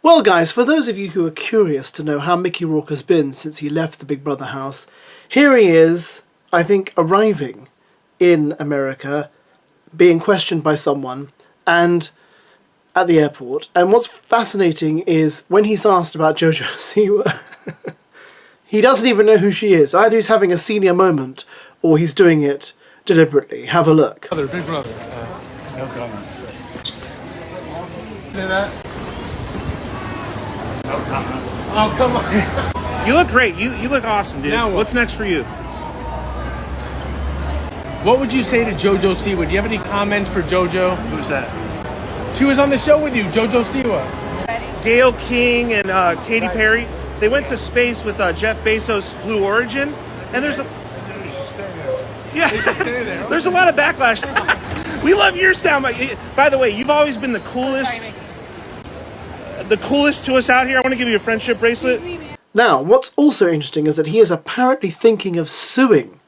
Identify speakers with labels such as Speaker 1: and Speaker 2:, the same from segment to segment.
Speaker 1: Well guys, for those of you who are curious to know how Mickey Rourke has been since he left the Big Brother house, here he is, I think, arriving in America, being questioned by someone, and at the airport. And what's fascinating is when he's asked about Jojo Siwa, he doesn't even know who she is. Either he's having a senior moment or he's doing it deliberately. Have a look.
Speaker 2: Big Brother.
Speaker 3: No comment.
Speaker 2: Say that?
Speaker 3: No comment.
Speaker 2: Oh, come on.
Speaker 4: You look great. You look awesome, dude.
Speaker 2: Now what?
Speaker 4: What's next for you?
Speaker 2: What would you say to Jojo Siwa? Do you have any comments for Jojo?
Speaker 3: Who's that?
Speaker 2: She was on the show with you, Jojo Siwa.
Speaker 4: Gail King and Katy Perry. They went to space with Jeff Bezos' Blue Origin, and there's a there's a lot of backlash. We love your sound. By the way, you've always been the coolest to us out here. I want to give you a friendship bracelet.
Speaker 1: Now, what's also interesting is that he is apparently thinking of suing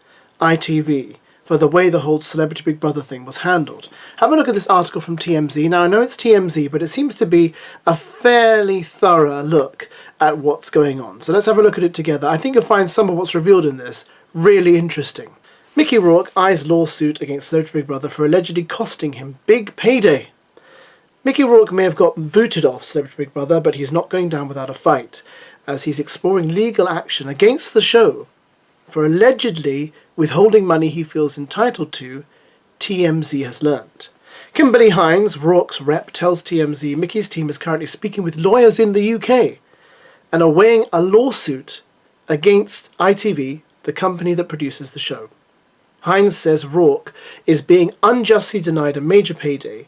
Speaker 1: ITV for the way the whole Celebrity Big Brother thing was handled. Have a look at this article from TMZ. Now, I know it's TMZ, but it seems to be a fairly thorough look at what's going on. So let's have a look at it together. I think you'll find some of what's revealed in this really interesting. Mickey Rourke eyes lawsuit against Celebrity Big Brother for allegedly costing him big payday. Mickey Rourke may have got booted off Celebrity Big Brother, but he's not going down without a fight, as he's exploring legal action against the show for allegedly withholding money he feels entitled to, TMZ has learnt. Kimberly Hines, Rourke's rep, tells TMZ Mickey's team is currently speaking with lawyers in the UK and are weighing a lawsuit against ITV, the company that produces the show. Hines says Rourke is being unjustly denied a major payday,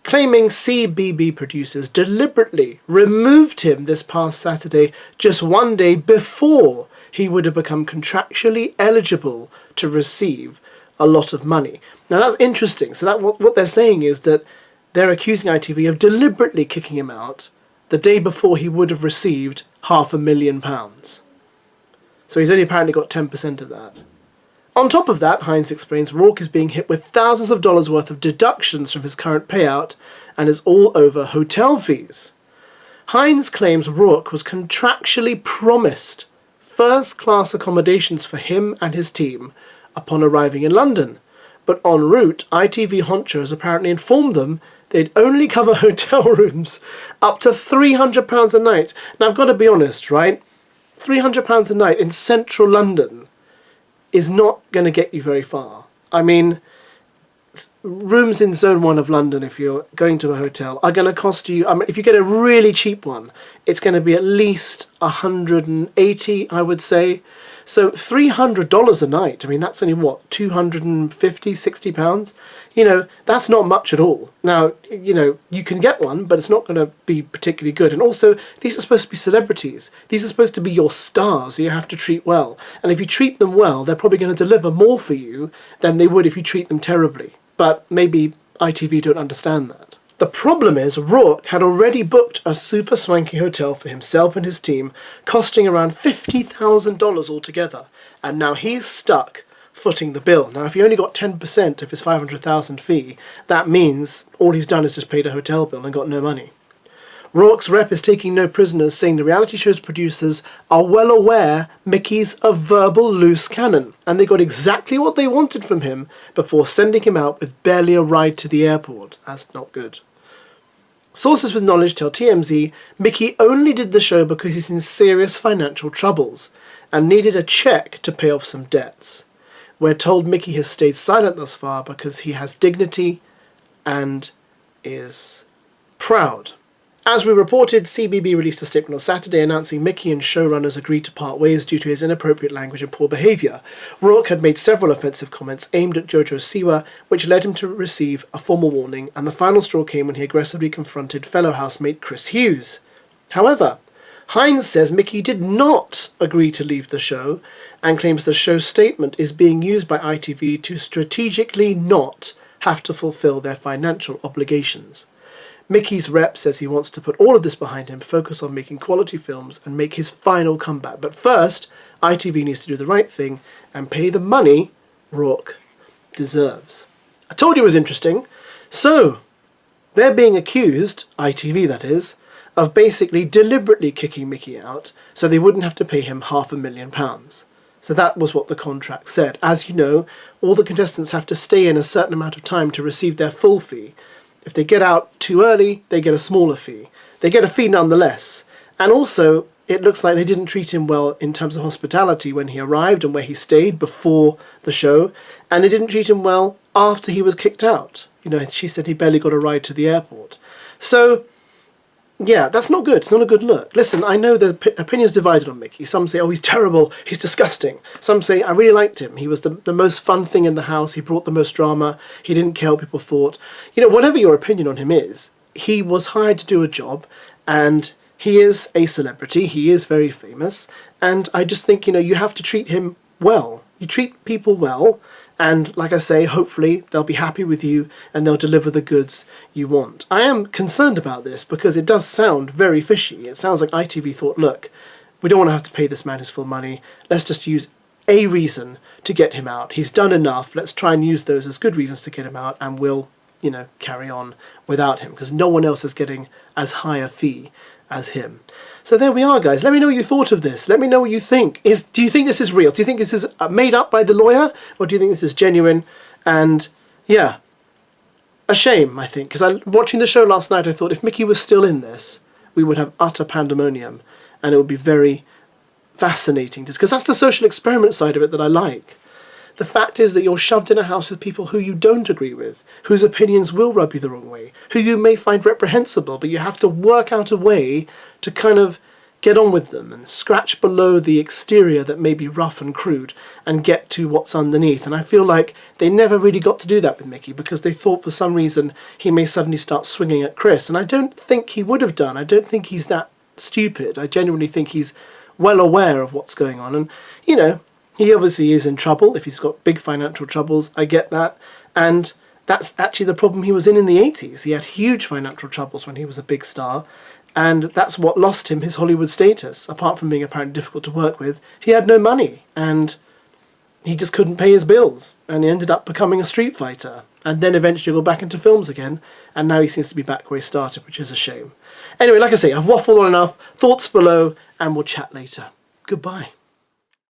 Speaker 1: claiming CBB producers deliberately removed him this past Saturday, just one day before he would have become contractually eligible to receive a lot of money. Now that's interesting. So that what they're saying is that they're accusing ITV of deliberately kicking him out the day before he would have received £500,000. So he's only apparently got 10% of that. On top of that, Hines explains, Rourke is being hit with thousands of dollars worth of deductions from his current payout and is all over hotel fees. Hines claims Rourke was contractually promised first-class accommodations for him and his team upon arriving in London, but en route, ITV honchos apparently informed them they'd only cover hotel rooms up to £300 a night. Now, I've got to be honest, right? £300 a night in central London is not going to get you very far. I mean, rooms in Zone 1 of London, if you're going to a hotel, are going to cost you, I mean, if you get a really cheap one, it's going to be at least 180, I would say. So $300 a night, I mean, that's only what, 250, 60 pounds? You know, that's not much at all. Now, you know, you can get one, but it's not going to be particularly good. And also, these are supposed to be celebrities. These are supposed to be your stars, so you have to treat well. And if you treat them well, they're probably going to deliver more for you than they would if you treat them terribly. But maybe ITV don't understand that. The problem is Rourke had already booked a super swanky hotel for himself and his team, costing around $50,000 altogether, and now he's stuck footing the bill. Now, if he only got 10% of his $500,000 fee, that means all he's done is just paid a hotel bill and got no money. Rourke's rep is taking no prisoners, saying the reality show's producers are well aware Mickey's a verbal loose cannon, and they got exactly what they wanted from him before sending him out with barely a ride to the airport. That's not good. Sources with knowledge tell TMZ Mickey only did the show because he's in serious financial troubles and needed a check to pay off some debts. We're told Mickey has stayed silent thus far because he has dignity and is proud. As we reported, CBB released a statement on Saturday announcing Mickey and showrunners agreed to part ways due to his inappropriate language and poor behaviour. Rourke had made several offensive comments aimed at Jojo Siwa, which led him to receive a formal warning, and the final straw came when he aggressively confronted fellow housemate Chris Hughes. However, Hines says Mickey did not agree to leave the show and claims the show's statement is being used by ITV to strategically not have to fulfil their financial obligations. Mickey's rep says he wants to put all of this behind him, focus on making quality films and make his final comeback. But first, ITV needs to do the right thing and pay the money Rourke deserves. I told you it was interesting. So, they're being accused, ITV that is, of basically deliberately kicking Mickey out so they wouldn't have to pay him £500,000. So that was what the contract said. As you know, all the contestants have to stay in a certain amount of time to receive their full fee. If they get out too early, they get a smaller fee. They get a fee nonetheless. And also, it looks like they didn't treat him well in terms of hospitality when he arrived and where he stayed before the show. And they didn't treat him well after he was kicked out. You know, she said he barely got a ride to the airport. So, yeah, that's not good. It's not a good look. Listen, I know the opinions divided on Mickey. Some say, oh, he's terrible, he's disgusting. Some say, I really liked him. He was the most fun thing in the house. He brought the most drama. He didn't care what people thought. You know, whatever your opinion on him is, he was hired to do a job, and he is a celebrity. He is very famous. And I just think, you know, you have to treat him well. You treat people well. And like I say, hopefully they'll be happy with you and they'll deliver the goods you want. I am concerned about this because it does sound very fishy. It sounds like ITV thought, look, we don't want to have to pay this man his full money. Let's just use a reason to get him out. He's done enough. Let's try and use those as good reasons to get him out, and we'll, you know, carry on without him because no one else is getting as high a fee as him. So there we are, guys. Let me know what you thought of this. Let me know what you think. Do you think this is real? Do you think this is made up by the lawyer? Or do you think this is genuine? And, yeah, a shame, I think. Because watching the show last night, I thought if Mickey was still in this, we would have utter pandemonium. And it would be very fascinating. Because that's the social experiment side of it that I like. The fact is that you're shoved in a house with people who you don't agree with, whose opinions will rub you the wrong way, who you may find reprehensible, but you have to work out a way to kind of get on with them and scratch below the exterior that may be rough and crude and get to what's underneath. And I feel like they never really got to do that with Mickey because they thought for some reason he may suddenly start swinging at Chris. And I don't think he would have done. I don't think he's that stupid. I genuinely think he's well aware of what's going on. And, you know, he obviously is in trouble if he's got big financial troubles. I get that. And that's actually the problem he was in the 80s. He had huge financial troubles when he was a big star. And that's what lost him his Hollywood status. Apart from being apparently difficult to work with, he had no money. And he just couldn't pay his bills. And he ended up becoming a street fighter. And then eventually got back into films again. And now he seems to be back where he started, which is a shame. Anyway, like I say, I've waffled on enough. Thoughts below. And we'll chat later. Goodbye.